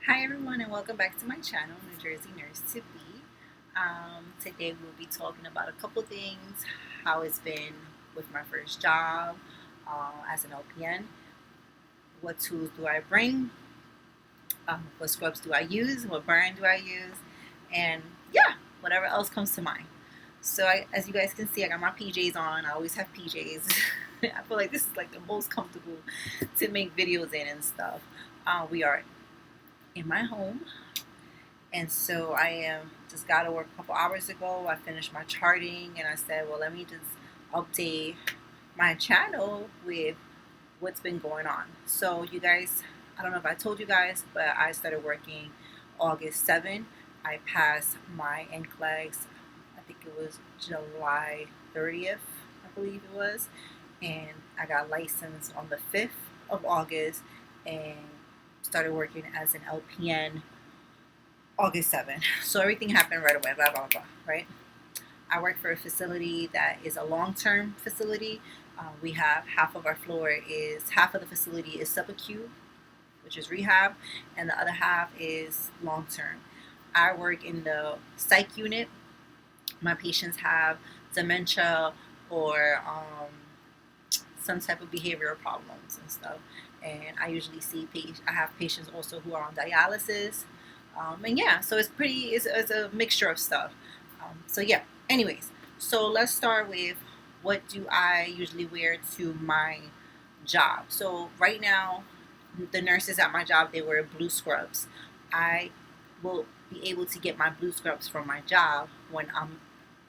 Hi everyone and welcome back to my channel, New Jersey Nurse to Be. Today we'll be talking about a couple things, how it's been with my first job as an LPN, what tools do I bring, what scrubs do I use, what brand do I use, and yeah, whatever else comes to mind. So as you guys can see, I got my PJs on. I always have PJs. I feel like this is like the most comfortable to make videos in and stuff. We are in my home. And so I just got to work a couple hours ago. I finished my charting and I said, well, let me just update my channel with what's been going on. So you guys, I don't know if I told you guys, but I started working August 7th. I passed my NCLEX, I think it was July 30th, I believe it was. And I got licensed on the 5th of August and started working as an LPN August 7th. So everything happened right away, blah, blah, blah, right? I work for a facility that is a long-term facility. We have half of the facility is subacute, which is rehab, and the other half is long-term. I work in the psych unit. My patients have dementia or some type of behavioral problems and stuff. And I usually I have patients also who are on dialysis. And yeah, so it's a mixture of stuff. So yeah, anyways, so let's start with what do I usually wear to my job. So right now, the nurses at my job, they wear blue scrubs. I will be able to get my blue scrubs from my job when I'm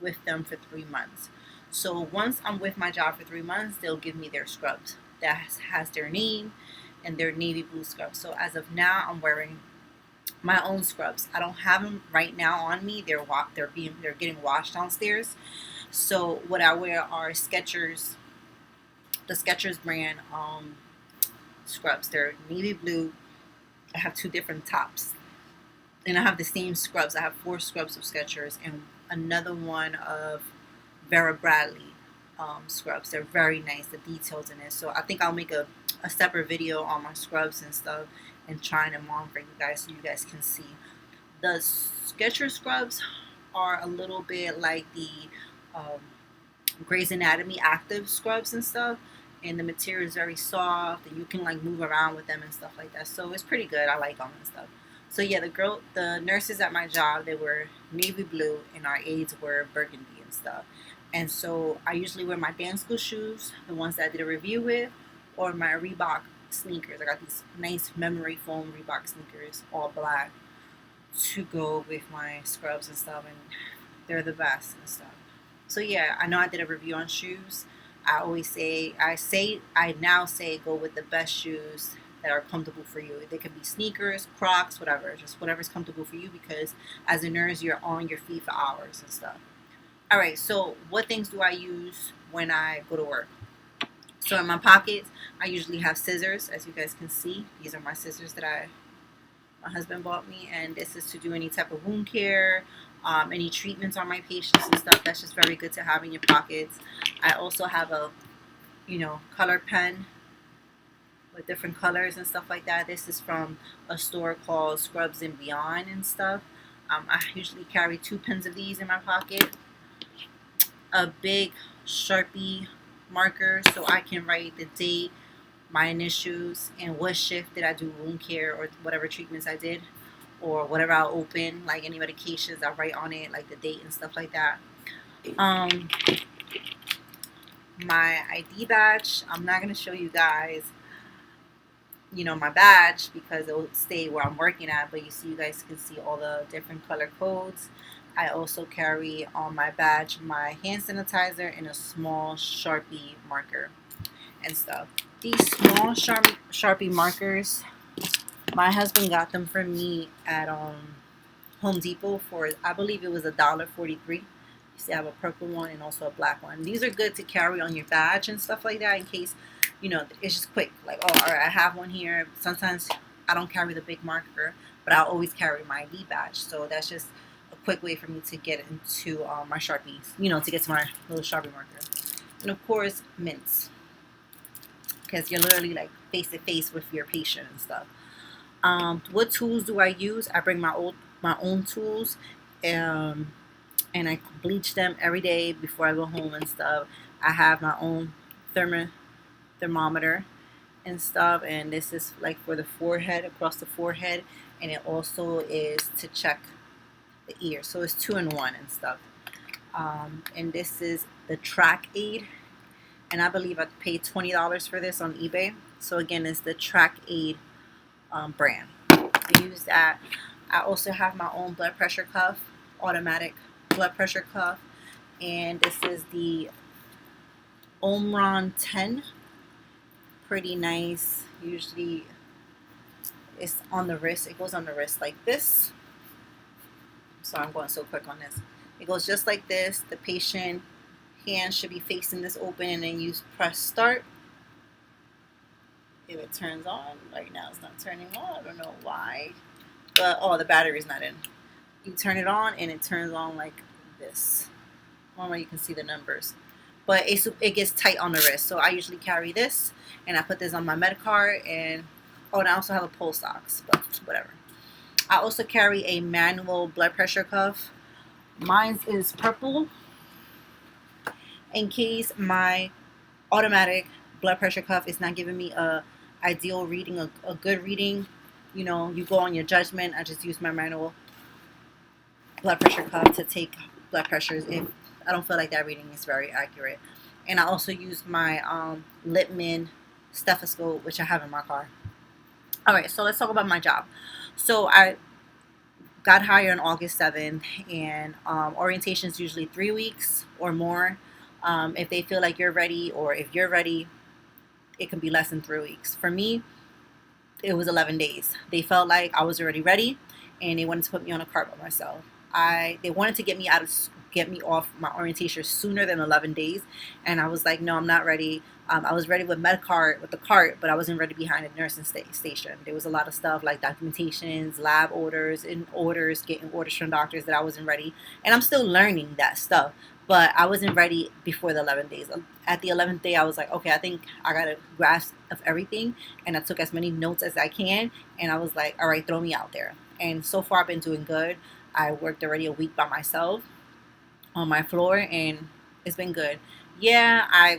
with them for 3 months. So once I'm with my job for 3 months, they'll give me their scrubs that has their name and their navy blue scrubs. So as of now, I'm wearing my own scrubs. I don't have them right now on me. They're getting washed downstairs. So what I wear are Skechers, the Skechers brand scrubs. They're navy blue. I have two different tops, and I have the same scrubs. I have 4 scrubs of Skechers and another one of Vera Bradley scrubs. They're very nice. The details in it. So I think I'll make a separate video on my scrubs and stuff and trying them on for you guys so you guys can see. The Skechers scrubs are a little bit like the um, Grey's Anatomy active scrubs and stuff, and the material is very soft and you can like move around with them and stuff like that. So it's pretty good. I like them and stuff. So yeah, the nurses at my job, they were navy blue and our aides were burgundy and stuff. And so I usually wear my dance school shoes, the ones that I did a review with, or my Reebok sneakers. I got these nice memory foam Reebok sneakers, all black, to go with my scrubs and stuff, and they're the best and stuff. So yeah, I know I did a review on shoes. I now say go with the best shoes that are comfortable for you. They can be sneakers, Crocs, whatever, just whatever's comfortable for you, because as a nurse, you're on your feet for hours and stuff. All right, so what things do I use when I go to work? So in my pockets, I usually have scissors, as you guys can see. These are my scissors that my husband bought me, and this is to do any type of wound care, any treatments on my patients and stuff. That's just very good to have in your pockets. I also have a, color pen with different colors and stuff like that. This is from a store called Scrubs and Beyond and stuff. I usually carry 2 pens of these in my pocket. A big Sharpie marker so I can write the date, my initials, and what shift did I do wound care or whatever treatments I did, or whatever I'll open, like any medications, I'll write on it, like the date and stuff like that. My ID badge, I'm not going to show you guys, my badge because it will stay where I'm working at, but you guys can see all the different color codes. I also carry on my badge my hand sanitizer and a small Sharpie marker and stuff. These small Sharpie markers, my husband got them for me at Home Depot for, I believe it was $1.43. You see I have a purple one and also a black one. These are good to carry on your badge and stuff like that in case, it's just quick. Like, oh, all right, I have one here. Sometimes I don't carry the big marker, but I always carry my ID badge. So that's just a quick way for me to get into my Sharpies, to get to my little Sharpie marker. And of course, mints, because you're literally like face to face with your patient and stuff. What tools do I use? I bring my own tools, um, and I bleach them every day before I go home and stuff. I have my own thermometer and stuff, and this is like for the forehead, across the forehead, and it also is to check the ear. So it's 2-in-1 and stuff. And this is the Track Aid, and I believe I paid $20 for this on eBay. So again, it's the Track Aid brand. I use that. I also have my own blood pressure cuff, automatic blood pressure cuff, and this is the Omron 10. Pretty nice. Usually it's on the wrist. It goes on the wrist like this. So I'm going so quick on this. It goes just like this. The patient hand should be facing this open, and then you press start. If it turns on, right now it's not turning on. I don't know why, but oh, the battery's not in. You turn it on and it turns on like this. I don't know if you can see the numbers, but it gets tight on the wrist. So I usually carry this, and I put this on my med card, and oh, and I also have a pulse ox, but whatever. I also carry a manual blood pressure cuff. Mine is purple in case my automatic blood pressure cuff is not giving me a ideal reading, a good reading. You know, you go on your judgment. I just use my manual blood pressure cuff to take blood pressures if I don't feel like that reading is very accurate. And I also use my Littman stethoscope, which I have in my car. All right, so let's talk about my job. So I got hired on August 7th, and orientation is usually 3 weeks or more. If they feel like you're ready, or if you're ready, it can be less than 3 weeks. For me, it was 11 days. They felt like I was already ready, and they wanted to put me on a cart by myself. They wanted to get me off my orientation sooner than 11 days, and I was like, no, I'm not ready. I was ready with the cart, but I wasn't ready behind the nursing station. There was a lot of stuff like documentations, lab orders, getting orders from doctors that I wasn't ready, and I'm still learning that stuff. But I wasn't ready before the 11 days. At the 11th day, I was like, okay, I think I got a grasp of everything, and I took as many notes as I can, and I was like, all right, throw me out there. And so far, I've been doing good. I worked already a week by myself on my floor, and it's been good. Yeah,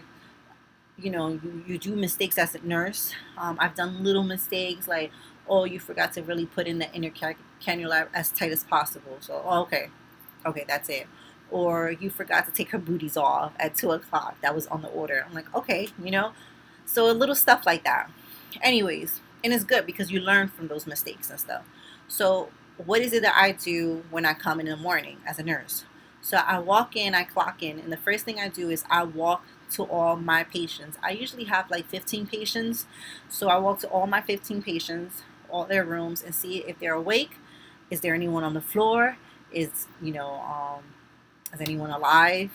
you do mistakes as a nurse. I've done little mistakes like, oh, you forgot to really put in the inner cannula as tight as possible. So, oh, okay, that's it. Or you forgot to take her booties off at 2 o'clock. That was on the order. I'm like, okay, So a little stuff like that. Anyways, and it's good because you learn from those mistakes and stuff. So what is it that I do when I come in the morning as a nurse? So I walk in, I clock in, and the first thing I do is I walk to all my patients. I usually have like 15 patients. So I walk to all my 15 patients, all their rooms, and see if they're awake. Is there anyone on the floor? Is anyone alive?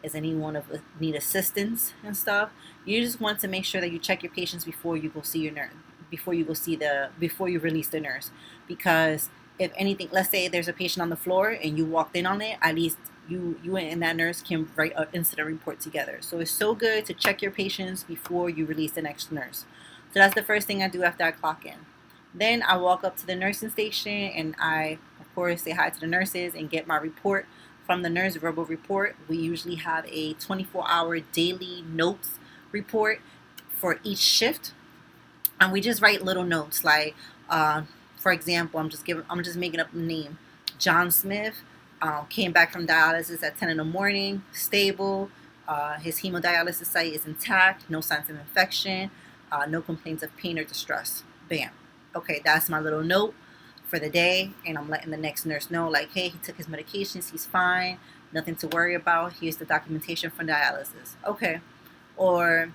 Is anyone need assistance and stuff? You just want to make sure that you check your patients before you go see your nurse, before you release the nurse. Because if anything, let's say there's a patient on the floor and you walked in on it, at least you and that nurse can write an incident report together. So it's so good to check your patients before you release the next nurse. So that's the first thing I do after I clock in. Then I walk up to the nursing station, and I, of course, say hi to the nurses and get my report from the nurse, verbal report. We usually have a 24-hour daily notes report for each shift, and we just write little notes like, for example, I'm just making up the name. John Smith came back from dialysis at 10 in the morning, stable. His hemodialysis site is intact, no signs of infection, no complaints of pain or distress. Bam. Okay, that's my little note for the day, and I'm letting the next nurse know, like, hey, he took his medications, he's fine, nothing to worry about. Here's the documentation from dialysis. Okay. Or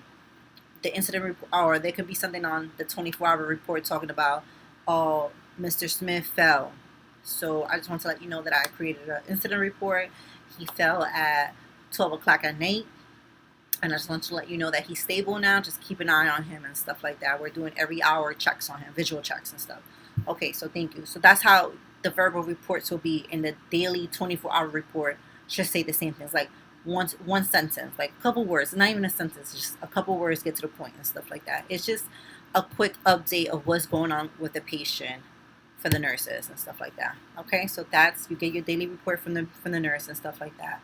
the incident report, or there could be something on the 24-hour report talking about, oh, Mr. Smith fell. So I just want to let you know that I created an incident report. He fell at 12 o'clock at night, and I just want to let you know that he's stable now. Just keep an eye on him and stuff like that. We're doing every hour checks on him, visual checks and stuff. Okay, so thank you. So that's how the verbal reports will be. In the daily 24-hour report, should say the same things, like one sentence, like a couple words, not even a sentence, just a couple words, get to the point and stuff like that. It's just a quick update of what's going on with the patient for the nurses and stuff like that. Okay, so that's, you get your daily report from the nurse and stuff like that.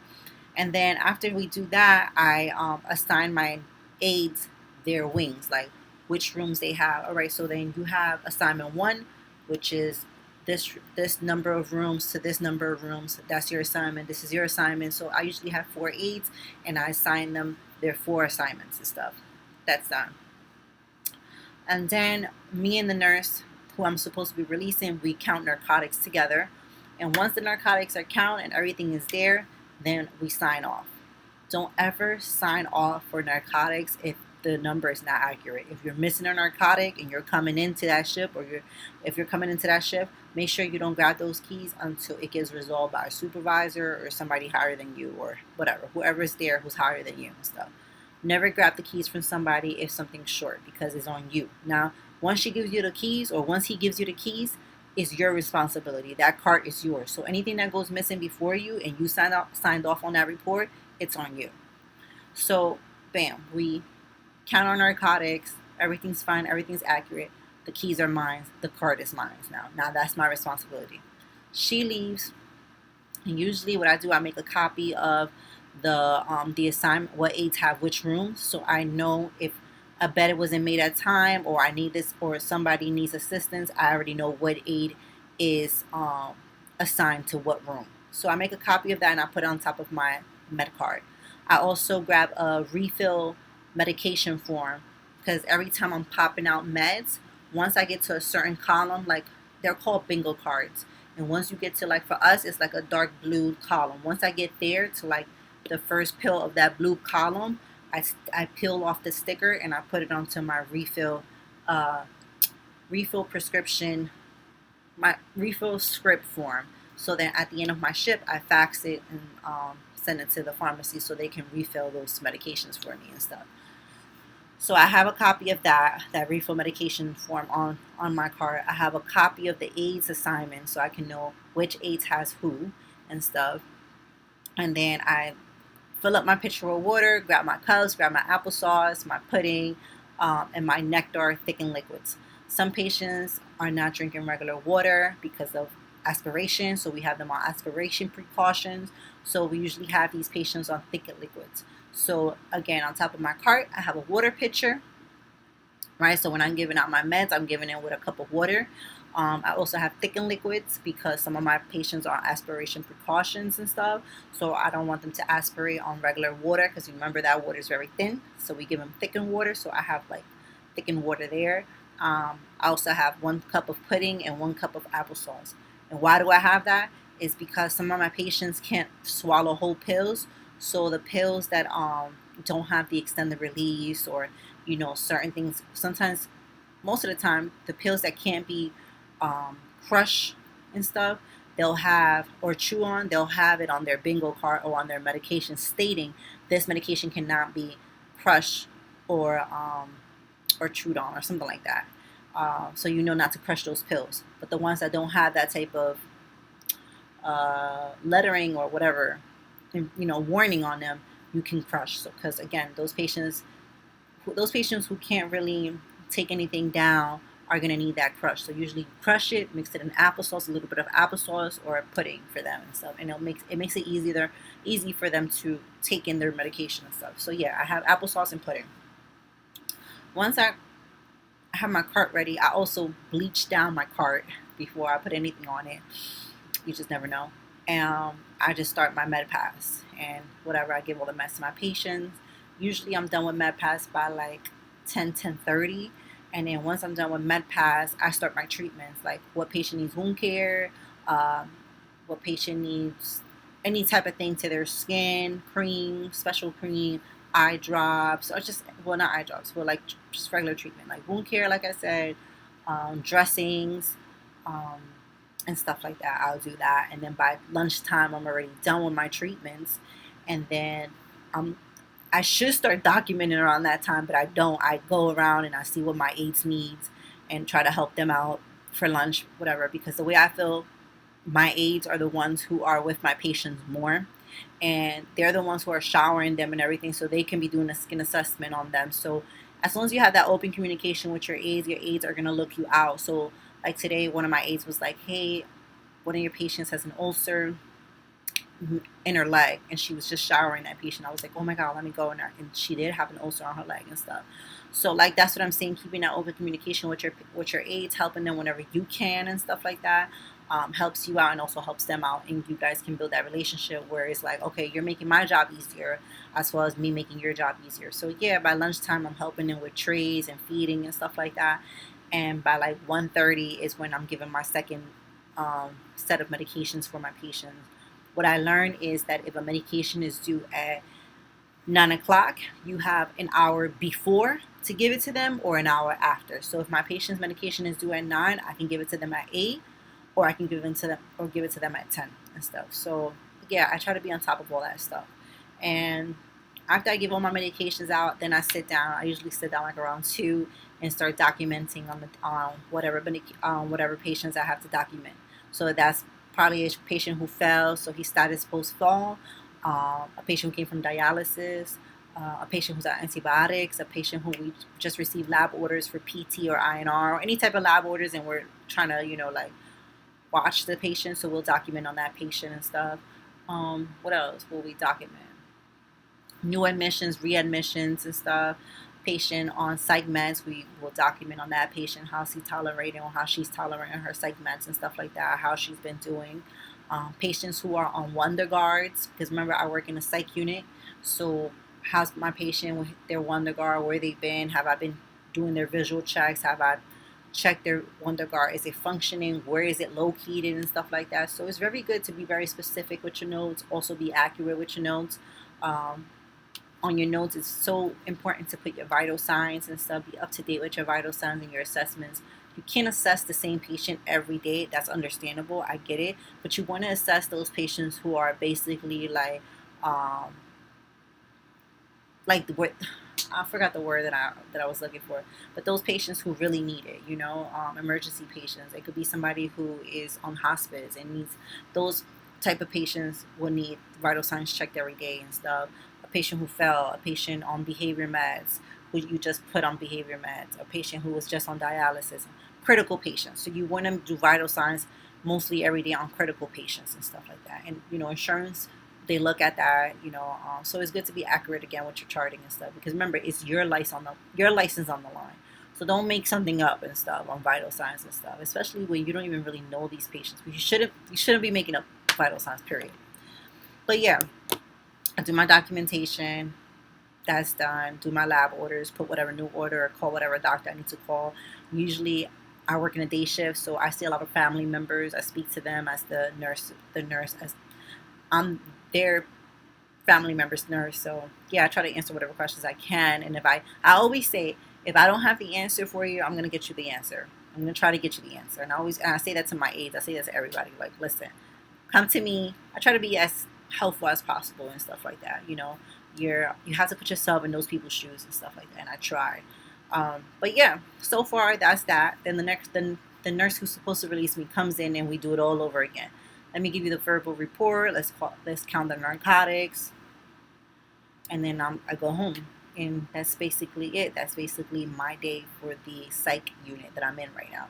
And then after we do that, I assign my aides their wings, like which rooms they have. All right, so then you have assignment 1, which is this number of rooms to this number of rooms. That's your assignment. This is your assignment. So I usually have 4 aides, and I assign them their 4 assignments and stuff. That's done. And then me and the nurse who I'm supposed to be releasing, we count narcotics together. And once the narcotics are counted and everything is there, then we sign off. Don't ever sign off for narcotics if the number is not accurate. If you're missing a narcotic and you're coming into that shift, or if you're coming into that shift, make sure you don't grab those keys until it gets resolved by a supervisor or somebody higher than you, or whatever, whoever's there who's higher than you and stuff. Never grab the keys from somebody if something's short, because it's on you. Now, once she gives you the keys, or once he gives you the keys, it's your responsibility. That cart is yours. So anything that goes missing before you and you signed off on that report, it's on you. So, bam, we count our narcotics. Everything's fine. Everything's accurate. The keys are mine. The cart is mine now. Now that's my responsibility. She leaves, and usually what I do, I make a copy of the assignment, what aides have which rooms, so I know if a bed wasn't made at time, or I need this, or somebody needs assistance, I already know what aide is assigned to what room. So I make a copy of that and I put it on top of my med card. I also grab a refill medication form, because every time I'm popping out meds, once I get to a certain column, like they're called bingo cards, and once you get to, like, for us it's like a dark blue column. Once I get there to like the first pill of that blue column, I peel off the sticker and I put it onto my refill prescription, my refill script form. So then at the end of my shift, I fax it and send it to the pharmacy so they can refill those medications for me and stuff. So I have a copy of that refill medication form on my card. I have a copy of the aides assignment so I can know which aides has who and stuff. And then I fill up my pitcher of water, grab my cups, grab my applesauce, my pudding, and my nectar thickened liquids. Some patients are not drinking regular water because of aspiration, so we have them on aspiration precautions. So we usually have these patients on thickened liquids. So again, on top of my cart, I have a water pitcher, right? So when I'm giving out my meds, I'm giving it with a cup of water. I also have thickened liquids because some of my patients are on aspiration precautions and stuff. So I don't want them to aspirate on regular water, because remember that water is very thin. So we give them thickened water. So I have like thickened water there. I also have 1 cup of pudding and 1 cup of applesauce. And why do I have that? Is because some of my patients can't swallow whole pills. So the pills that don't have the extended release, or certain things, sometimes, most of the time, the pills that can't be crush and stuff, they'll have, or chew on, they'll have it on their bingo card or on their medication stating this medication cannot be crushed or chewed on or something like that. So not to crush those pills. But the ones that don't have that type of lettering or whatever, warning on them, you can crush. So, because again, those patients who can't really take anything down are going to need that crush. So usually crush it, mix it in applesauce, a little bit of applesauce or pudding for them and stuff, and it makes it easy for them to take in their medication and stuff. So yeah, I have applesauce and pudding. Once I have my cart ready, I also bleach down my cart before I put anything on it. You just never know. And I just start my med pass and whatever. I give all the meds to my patients. Usually I'm done with med pass by like 10:30. And then once I'm done with med pass, I start my treatments, like what patient needs wound care, what patient needs any type of thing to their skin, cream, special cream, eye drops, or just, well, not eye drops, but like just regular treatment, like wound care, like I said, dressings, and stuff like that. I'll do that. And then by lunchtime, I'm already done with my treatments. And then I should start documenting around that time, but I don't. I go around and I see what my aides needs and try to help them out for lunch, whatever, because the way I feel, my aides are the ones who are with my patients more, and they're the ones who are showering them and everything, so they can be doing a skin assessment on them. So as long as you have that open communication with your aides are gonna look you out. So like today, one of my aides was like, "Hey, one of your patients has an ulcer in her leg," and she was just showering that patient. I was like, "Oh my god, let me go in there," and she did have an ulcer on her leg and stuff. So like that's what I'm saying, keeping that open communication with your aides, helping them whenever you can and stuff like that, helps you out and also helps them out, and you guys can build that relationship where it's like, okay, you're making my job easier as well as me making your job easier. So yeah, by lunchtime I'm helping them with trays and feeding and stuff like that, and by like 1:30 is when I'm giving my second set of medications for my patients. What I learned is that if a medication is due at 9 o'clock, you have an hour before to give it to them or an hour after. So if my patient's medication is due at 9, I can give it to them at 8, or I can give it to them at 10 and stuff. So yeah, I try to be on top of all that stuff. And after I give all my medications out, then I sit down. I usually sit down like around 2 and start documenting on the whatever patients I have to document. So that's probably a patient who fell, so he status post fall, a patient who came from dialysis, a patient who's on antibiotics, a patient who we just received lab orders for PT or INR or any type of lab orders, and we're trying to like watch the patient, so we'll document on that patient and stuff. What else will we document? New admissions, readmissions and stuff. Patient on psych meds, we will document on that patient, how's he tolerating or how she's tolerating her psych meds and stuff like that, how she's been doing. Patients who are on Wonder Guards, because remember I work in a psych unit, so how's my patient with their Wonder Guard, where they've been, have I been doing their visual checks, have I checked their Wonder Guard, is it functioning, where is it located and stuff like that. So it's very good to be very specific with your notes, also be accurate with your notes. On your notes, it's so important to put your vital signs and stuff, be up to date with your vital signs and your assessments. You can't assess the same patient every day. That's understandable. I get it. But you want to assess those patients who are basically like the word, I forgot the word that I was looking for, but those patients who really need it, emergency patients. It could be somebody who is on hospice and needs those type of patients will need vital signs checked every day and stuff. A patient who fell, a patient on behavior meds who you just put on behavior meds, a patient who was just on dialysis, critical patients. So you want to do vital signs mostly every day on critical patients and stuff like that. And insurance, they look at that. So it's good to be accurate again with your charting and stuff, because remember, it's your license on the line. So don't make something up and stuff on vital signs and stuff, especially when you don't even really know these patients. You shouldn't be making up vital signs, period. But yeah, I do my documentation. That's done. Do my lab orders, put whatever new order, or call whatever doctor I need to call. Usually I work in a day shift, so I see a lot of family members. I speak to them as the nurse as I'm their family member's nurse. So yeah, I try to answer whatever questions I can. And I always say, if I don't have the answer for you, I'm gonna get you the answer. I'm gonna try to get you the answer. And I say that to my aides. I say that to everybody. Like, listen, come to me. I try to be as helpful as possible and stuff like that. You have to put yourself in those people's shoes and stuff like that. And I try. But yeah, so far that's that. Then the nurse who's supposed to release me comes in and we do it all over again. Let me give you the verbal report. Let's count the narcotics, and then I go home. And that's basically it. That's basically my day for the psych unit that I'm in right now.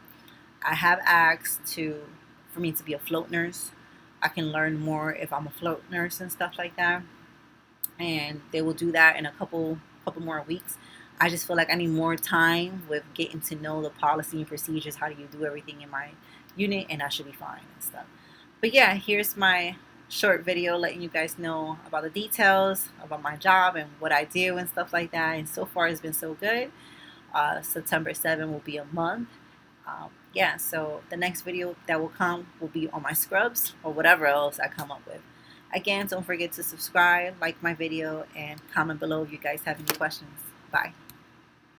I have asked for me to be a float nurse. I can learn more if I'm a float nurse and stuff like that. And they will do that in a couple more weeks. I just feel like I need more time with getting to know the policy and procedures. How do you do everything in my unit? And I should be fine and stuff. But yeah, here's my short video letting you guys know about the details about my job and what I do and stuff like that. And so far it's been so good. September 7th will be a month. Yeah, so the next video that will come will be on my scrubs or whatever else I come up with. Again, don't forget to subscribe, like my video, and comment below if you guys have any questions. Bye.